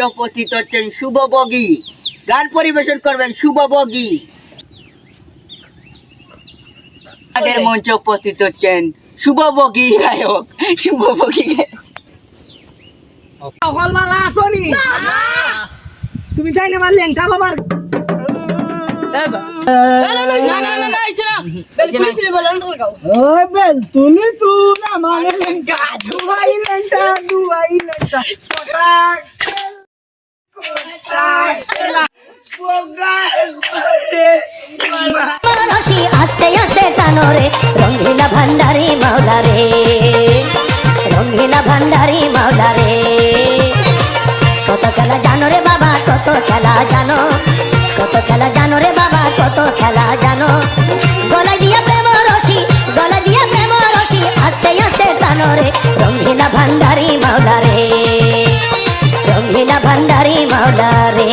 উপস্থিত হচ্ছেন শুভভোগী, গান পরিবেশন করবেন শুভভোগী। আগের মঞ্চে উপস্থিত হচ্ছেন শুভভোগী গায়ক, শুভভোগী গায়ক। হলমালা আসনি তুমি যাই না মারলে লেংটা বাবার ওই বেল তুমি চুলা মানে লেংটা দুবাই লেংটা রশি আস্তে আস্তে টানো রে রঙ্গিলা ভান্ডারি মাওলা রে, রঙ্গিলা ভান্ডারি মাওলা রে। কত খেলা জানো রে বাবা, কত খেলা জানো, কত খেলা জানো রে বাবা, কত খেলা জানো। গলায় দিয়া প্রেম রশি, গলায় দিয়া প্রেম রশি আস্তে আস্তে টানো রে রঙ্গিলা ভান্ডারি মাওলা রে, রঙ্গিলা ভান্ডারি মাওলা রে।